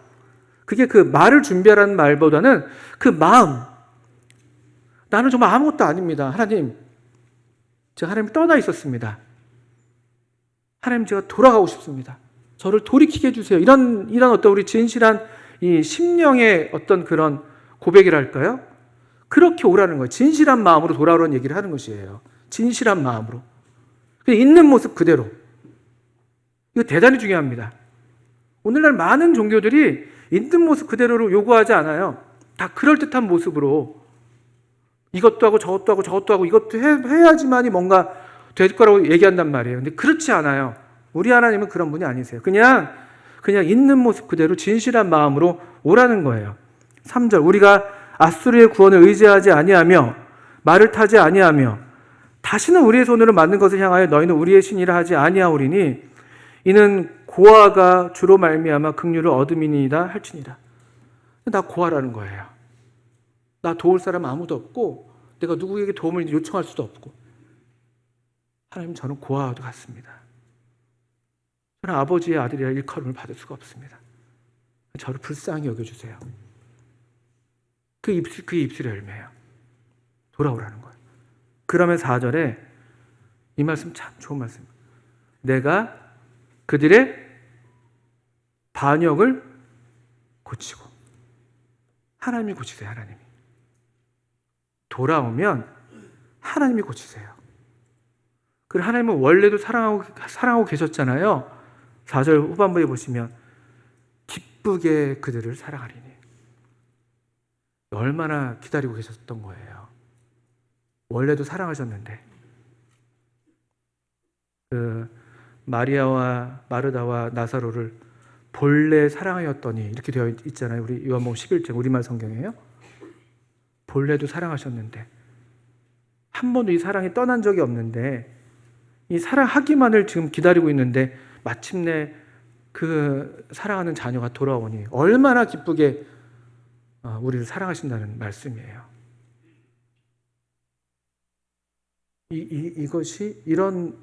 그게 그 말을 준비하라는 말보다는 그 마음, 나는 정말 아무것도 아닙니다. 하나님, 제가 하나님 떠나 있었습니다. 하나님, 제가 돌아가고 싶습니다. 저를 돌이키게 해주세요. 이런 어떤 우리 진실한 이 심령의 어떤 그런 고백이랄까요? 그렇게 오라는 거예요. 진실한 마음으로 돌아오라는 얘기를 하는 것이에요. 진실한 마음으로. 있는 모습 그대로. 이거 대단히 중요합니다. 오늘날 많은 종교들이 있는 모습 그대로를 요구하지 않아요. 다 그럴듯한 모습으로 이것도 하고 저것도 하고 저것도 하고 이것도 해야지만이 뭔가 될 거라고 얘기한단 말이에요. 근데 그렇지 않아요. 우리 하나님은 그런 분이 아니세요. 그냥 있는 모습 그대로 진실한 마음으로 오라는 거예요. 3절 우리가 앗수르의 구원을 의지하지 아니하며 말을 타지 아니하며 다시는 우리의 손으로 만든 것을 향하여 너희는 우리의 신이라 하지 아니하오리니 이는 고아가 주로 말미암아 긍휼을 얻음이니이다 할지니라. 나 고아라는 거예요. 나 도울 사람 아무도 없고 내가 누구에게 도움을 요청할 수도 없고 하나님, 저는 고아와도 같습니다. 저는 아버지의 아들이라 일컬음을 받을 수가 없습니다. 저를 불쌍히 여겨주세요. 그 입술의 열매예요. 돌아오라는 거예요. 그러면 4절에 이 말씀 참 좋은 말씀입니다. 내가 그들의 반역을 고치고. 하나님이 고치세요. 하나님이. 돌아오면 하나님이 고치세요. 그리고 하나님은 원래도 사랑하고 계셨잖아요. 4절 후반부에 보시면 기쁘게 그들을 사랑하리니. 얼마나 기다리고 계셨던 거예요. 원래도 사랑하셨는데. 그 마리아와 마르다와 나사로를 본래 사랑하였더니 이렇게 되어 있잖아요. 우리 요한복음 11장 우리말 성경이에요. 본래도 사랑하셨는데 한 번도 이 사랑이 떠난 적이 없는데 이 사랑하기만을 지금 기다리고 있는데 마침내 그 사랑하는 자녀가 돌아오니 얼마나 기쁘게 우리를 사랑하신다는 말씀이에요. 이것이 이런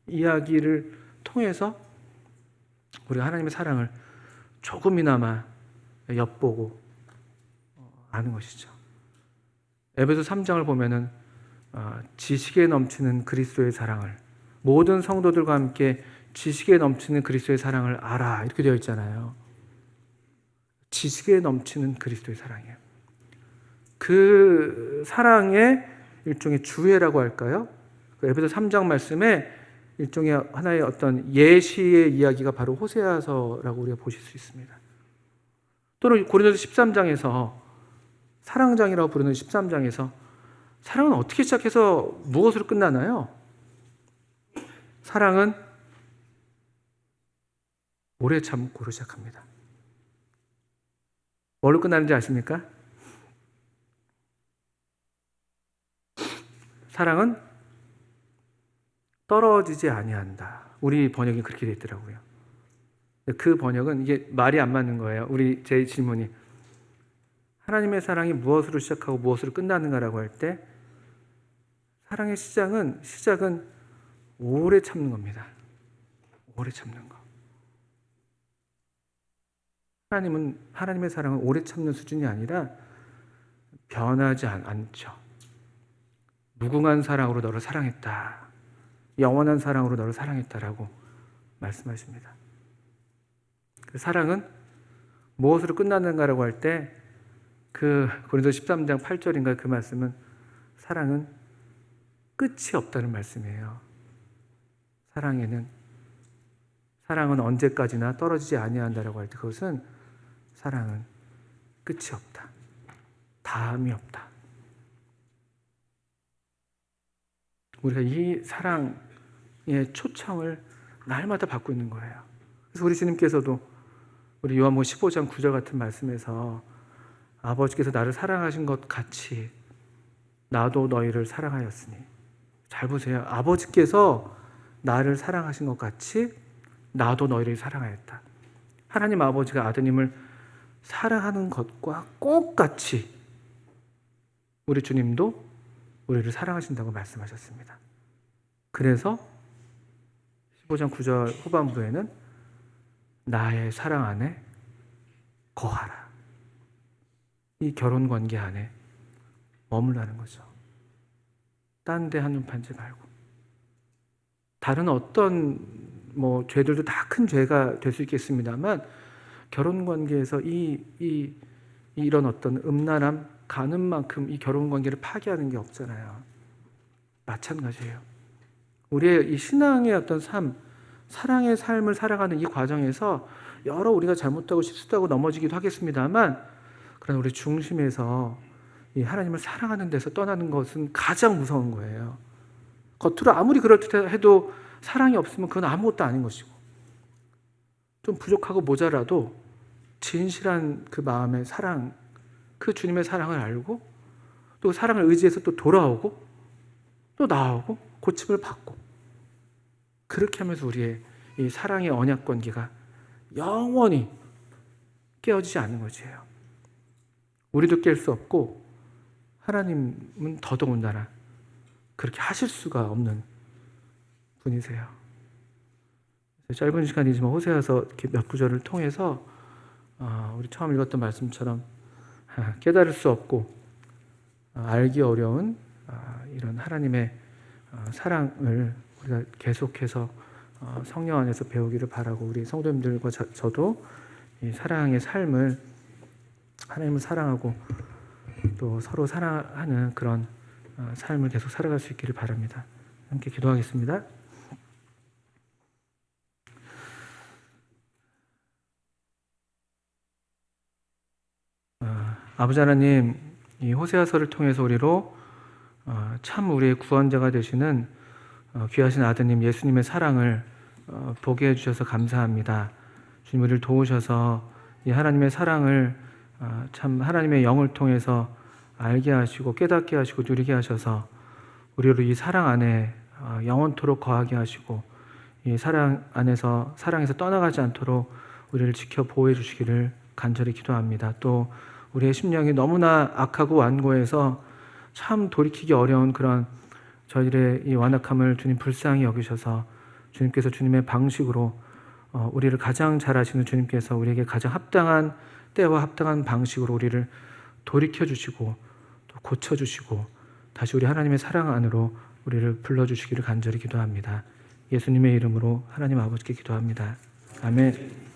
이야기를 통해서 우리가 하나님의 사랑을 조금이나마 엿보고 아는 것이죠. 에베소 3장을 보면은 지식에 넘치는 그리스도의 사랑을, 모든 성도들과 함께 지식에 넘치는 그리스도의 사랑을 알아, 이렇게 되어 있잖아요. 지식에 넘치는 그리스도의 사랑이에요. 그 사랑의 일종의 주해라고 할까요? 그 에베소 3장 말씀에 일종의 하나의 어떤 예시의 이야기가 바로 호세아서라고 우리가 보실 수 있습니다. 또는 고린도서 13장에서 사랑장이라고 부르는 13장에서 사랑은 어떻게 시작해서 무엇으로 끝나나요? 사랑은 오래 참고로 시작합니다. 뭘로 끝나는지 아십니까? 사랑은 떨어지지 아니한다. 우리 번역이 그렇게 되어 있더라고요. 그 번역은 이게 말이 안 맞는 거예요. 제 질문이 하나님의 사랑이 무엇으로 시작하고 무엇으로 끝나는가라고 할 때 사랑의 시작은 오래 참는 겁니다. 오래 참는 거. 하나님의 사랑은 오래 참는 수준이 아니라 변하지 않죠. 무궁한 사랑으로 너를 사랑했다. 영원한 사랑으로 너를 사랑했다라고 말씀하십니다. 그 사랑은 무엇으로 끝나는가라고 할 때 그 고린도서 13장 8절인가 그 말씀은 사랑은 끝이 없다는 말씀이에요. 사랑은 언제까지나 떨어지지 아니한다라고 할 때 그것은 사랑은 끝이 없다. 다음이 없다. 우리가 이 사랑의 초청을 날마다 받고 있는 거예요. 그래서 우리 주님께서도 우리 요한복음 15장 9절 같은 말씀에서 아버지께서 나를 사랑하신 것 같이 나도 너희를 사랑하였으니. 잘 보세요. 아버지께서 나를 사랑하신 것 같이 나도 너희를 사랑하였다. 하나님 아버지가 아드님을 사랑하는 것과 똑같이 우리 주님도 우리를 사랑하신다고 말씀하셨습니다. 그래서 15장 9절 후반부에는 나의 사랑 안에 거하라. 이 결혼 관계 안에 머물라는 거죠. 딴 데 한눈 팔지 말고. 다른 어떤 죄들도 다 큰 죄가 될 수 있겠습니다만 결혼 관계에서 이런 어떤 음란함, 가는 만큼 이 결혼 관계를 파괴하는 게 없잖아요. 마찬가지예요. 우리의 이 신앙의 어떤 삶, 사랑의 삶을 살아가는 이 과정에서 여러 우리가 잘못하고 실수하고 넘어지기도 하겠습니다만 그러나 우리 중심에서 이 하나님을 사랑하는 데서 떠나는 것은 가장 무서운 거예요. 겉으로 아무리 그렇다 해도 사랑이 없으면 그건 아무것도 아닌 것이고 좀 부족하고 모자라도 진실한 그 마음의 사랑, 그 주님의 사랑을 알고 또 사랑을 의지해서 또 돌아오고 또 나오고 고침을 받고 그렇게 하면서 우리의 이 사랑의 언약 관계가 영원히 깨어지지 않는 것이에요. 우리도 깰 수 없고 하나님은 더더군다나 그렇게 하실 수가 없는 분이세요. 짧은 시간이지만 호세아서 이렇게 몇 구절을 통해서 우리 처음 읽었던 말씀처럼 깨달을 수 없고 알기 어려운 이런 하나님의 사랑을 우리가 계속해서 성령 안에서 배우기를 바라고 우리 성도님들과 저도 이 사랑의 삶을 하나님을 사랑하고 또 서로 사랑하는 그런 삶을 계속 살아갈 수 있기를 바랍니다. 함께 기도하겠습니다. 아버지 하나님, 이 호세아서를 통해서 우리로 참 우리의 구원자가 되시는 귀하신 아드님 예수님의 사랑을 보게 해주셔서 감사합니다. 주님, 우리를 도우셔서 이 하나님의 사랑을 참 하나님의 영을 통해서 알게 하시고 깨닫게 하시고 누리게 하셔서 우리로 이 사랑 안에 영원토록 거하게 하시고 이 사랑에서 떠나가지 않도록 우리를 지켜 보호해 주시기를 간절히 기도합니다. 또 우리의 심령이 너무나 악하고 완고해서 참 돌이키기 어려운 그런 저희들의 이 완악함을 주님 불쌍히 여기셔서 주님께서 주님의 방식으로 우리를 가장 잘 아시는 주님께서 우리에게 가장 합당한 때와 합당한 방식으로 우리를 돌이켜 주시고 또 고쳐 주시고 다시 우리 하나님의 사랑 안으로 우리를 불러 주시기를 간절히 기도합니다. 예수님의 이름으로 하나님 아버지께 기도합니다. 아멘.